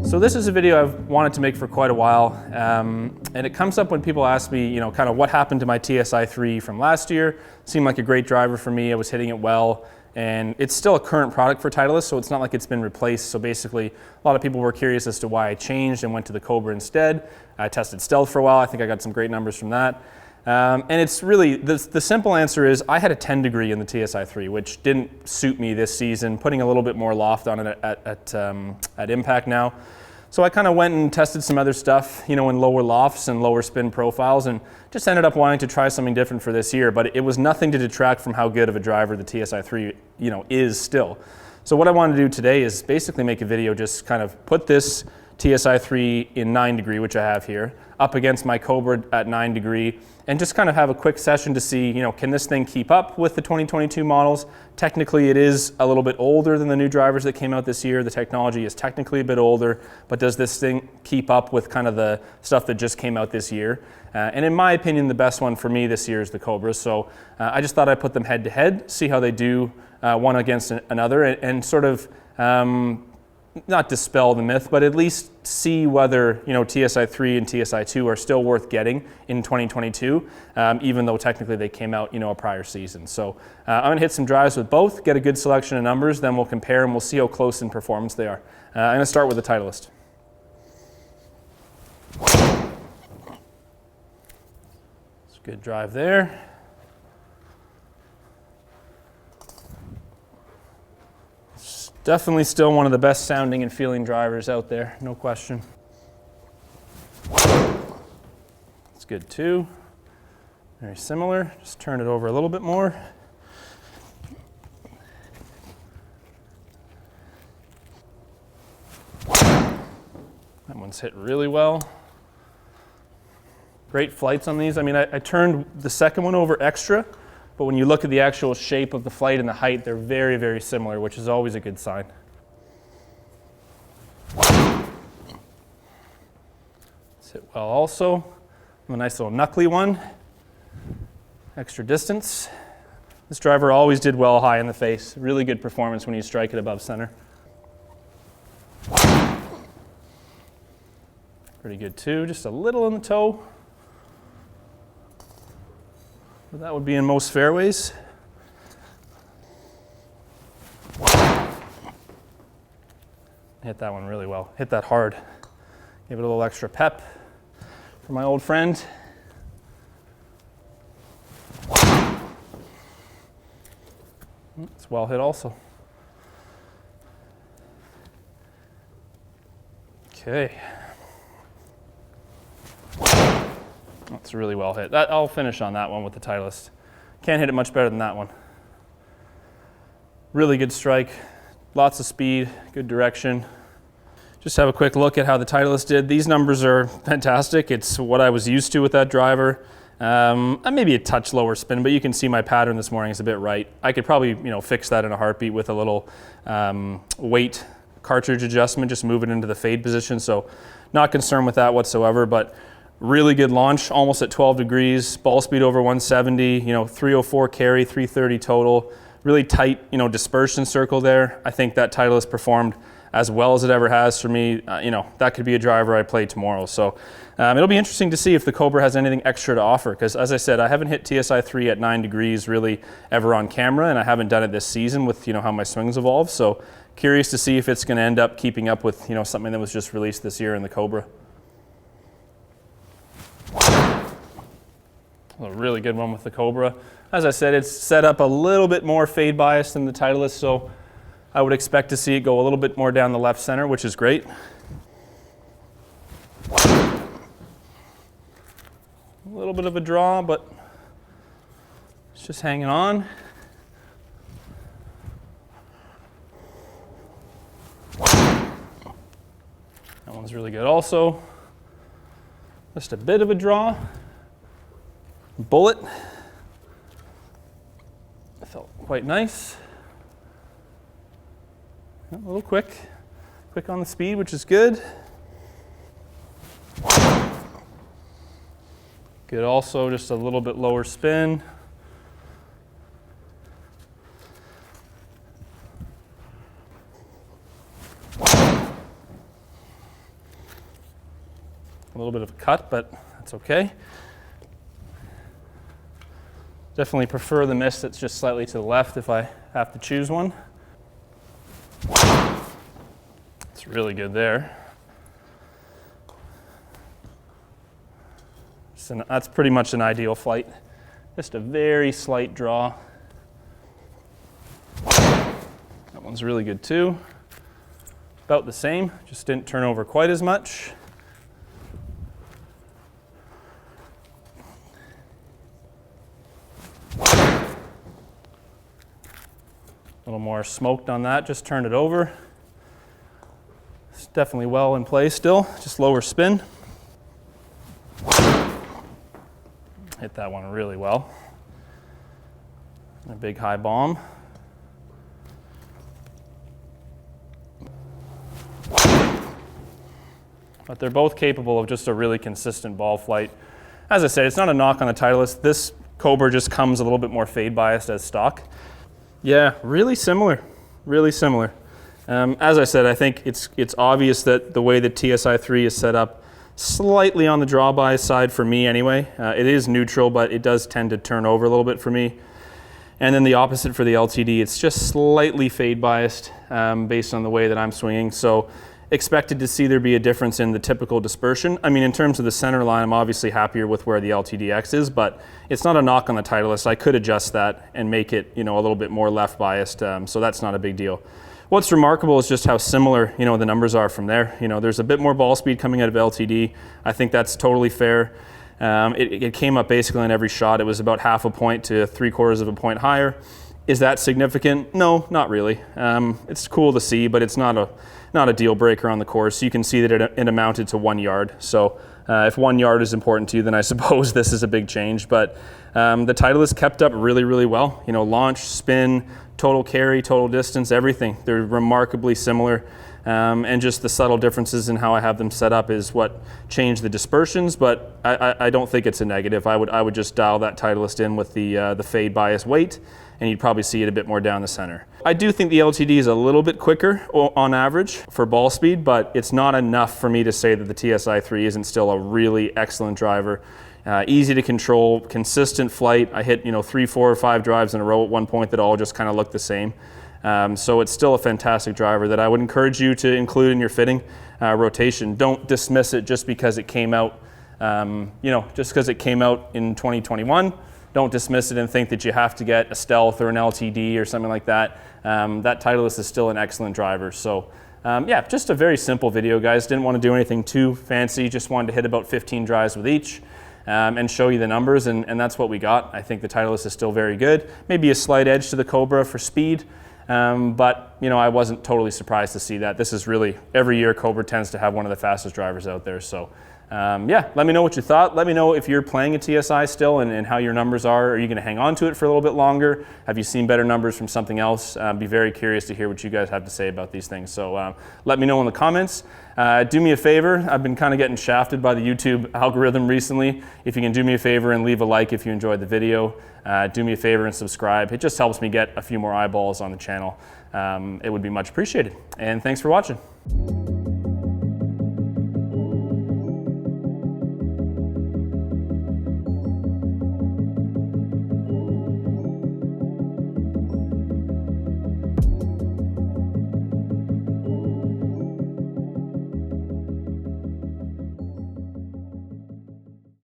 So this is a video I've wanted to make for quite a while, and it comes up when people ask me, kind of what happened to my TSi3 from last year. Seemed like a great driver for me. I was hitting it well, and it's still a current product for Titleist, so it's not like it's been replaced. So basically, a lot of people were curious as to why I changed and went to the Cobra instead. I tested stealth for a while. I think I got some great numbers from that. And it's really, the simple answer is I had a 10 degree in the TSi3, which didn't suit me this season, putting a little bit more loft on it at impact now. So I kind of went and tested some other stuff, in lower lofts and lower spin profiles, and just ended up wanting to try something different for this year. But it was nothing to detract from how good of a driver the TSi3, is still. So what I wanted to do today is basically make a video, just kind of put this TSi3 in 9 degree, which I have here, up against my Cobra at 9 degree, and just kind of have a quick session to see, can this thing keep up with the 2022 models? Technically, it is a little bit older than the new drivers that came out this year. The technology is technically a bit older, but does this thing keep up with kind of the stuff that just came out this year? And in my opinion, the best one for me this year is the Cobra. So I just thought I'd put them head to head, see how they do one against another, and sort of not dispel the myth, but at least see whether TSi3 and TSi2 are still worth getting in 2022, even though technically they came out a prior season. So I'm gonna hit some drives with both, get a good selection of numbers, then we'll compare and we'll see how close in performance they are. I'm gonna start with the Titleist. It's a good drive there. Definitely still one of the best sounding and feeling drivers out there, no question. It's good too. Very similar. Just turn it over a little bit more. That one's hit really well. Great flights on these. I mean, I turned the second one over extra, but when you look at the actual shape of the flight and the height, they're very, very similar, which is always a good sign. It's hit well also. A nice little knuckly one. Extra distance. This driver always did well high in the face. Really good performance when you strike it above center. Pretty good too, just a little in the toe. But that would be in most fairways. Hit that one really well. Hit that hard. Give it a little extra pep for my old friend. It's well hit also. Okay. That's really well hit. I'll finish on that one with the Titleist. Can't hit it much better than that one. Really good strike, lots of speed, good direction. Just have a quick look at how the Titleist did. These numbers are fantastic. It's what I was used to with that driver. Maybe a touch lower spin, but you can see my pattern this morning is a bit right. I could probably fix that in a heartbeat with a little weight cartridge adjustment, just move it into the fade position. So not concerned with that whatsoever, but really good launch, almost at 12 degrees, ball speed over 170, 304 carry, 330 total. Really tight, dispersion circle there. I think that Titleist performed as well as it ever has for me. That could be a driver I play tomorrow. So it'll be interesting to see if the Cobra has anything extra to offer, because as I said, I haven't hit TSi3 at 9 degrees really ever on camera, and I haven't done it this season with how my swings evolve. So curious to see if it's gonna end up keeping up with something that was just released this year in the Cobra. A really good one with the Cobra. As I said, it's set up a little bit more fade bias than the Titleist, so I would expect to see it go a little bit more down the left center, which is great. A little bit of a draw, but it's just hanging on. That one's really good also. Just a bit of a draw. Bullet. Felt quite nice. A little quick on the speed, which is good. Good also, just a little bit lower spin. little bit of a cut, but that's okay. Definitely prefer the mist that's just slightly to the left if I have to choose one. It's really good there. So that's pretty much an ideal flight. Just a very slight draw. That one's really good too. About the same, just didn't turn over quite as much. A little more smoked on that, just turned it over. It's definitely well in play still, just lower spin. Hit that one really well. And a big high bomb. But they're both capable of just a really consistent ball flight. As I said, it's not a knock on the Titleist. This Cobra just comes a little bit more fade biased as stock. Yeah, really similar, really similar. As I said, I think it's obvious that the way the TSi3 is set up, slightly on the draw bias side for me anyway. It is neutral, but it does tend to turn over a little bit for me. And then the opposite for the LTD, it's just slightly fade biased based on the way that I'm swinging. So expected to see there be a difference in the typical dispersion. I mean, in terms of the center line, I'm obviously happier with where the LTDx is, but it's not a knock on the Titleist. I could adjust that and make it, a little bit more left biased, so that's not a big deal. What's remarkable is just how similar, the numbers are from there. There's a bit more ball speed coming out of LTD. I think that's totally fair. It came up basically on every shot. It was about half a point to 3/4 of a point higher. Is that significant? No, not really. It's cool to see, but it's not a deal breaker on the course. You can see that it amounted to 1 yard. So if 1 yard is important to you, then I suppose this is a big change. But the Titleist kept up really, really well. Launch, spin, total carry, total distance, everything. They're remarkably similar. And just the subtle differences in how I have them set up is what changed the dispersions, but I don't think it's a negative. I would just dial that Titleist in with the fade bias weight, and you'd probably see it a bit more down the center. I do think the LTD is a little bit quicker on average for ball speed, but it's not enough for me to say that the TSi3 isn't still a really excellent driver. Easy to control, consistent flight. I hit 3, 4, or 5 drives in a row at one point that all just kind of look the same. So it's still a fantastic driver that I would encourage you to include in your fitting rotation. Don't dismiss it just because it came out, just because it came out in 2021. Don't dismiss it and think that you have to get a Stealth or an LTD or something like that. That Titleist is still an excellent driver. So yeah, just a very simple video, guys. Didn't want to do anything too fancy. Just wanted to hit about 15 drives with each. And show you the numbers, and that's what we got. I think the Titleist is still very good. Maybe a slight edge to the Cobra for speed, but I wasn't totally surprised to see that. This is really, every year Cobra tends to have one of the fastest drivers out there. So yeah, let me know what you thought. Let me know if you're playing a TSi still and how your numbers are. Are you gonna hang on to it for a little bit longer? Have you seen better numbers from something else? Be very curious to hear what you guys have to say about these things. So let me know in the comments. Do me a favor, I've been kind of getting shafted by the YouTube algorithm recently. If you can do me a favor and leave a like if you enjoyed the video, do me a favor and subscribe. It just helps me get a few more eyeballs on the channel. It would be much appreciated. And thanks for watching.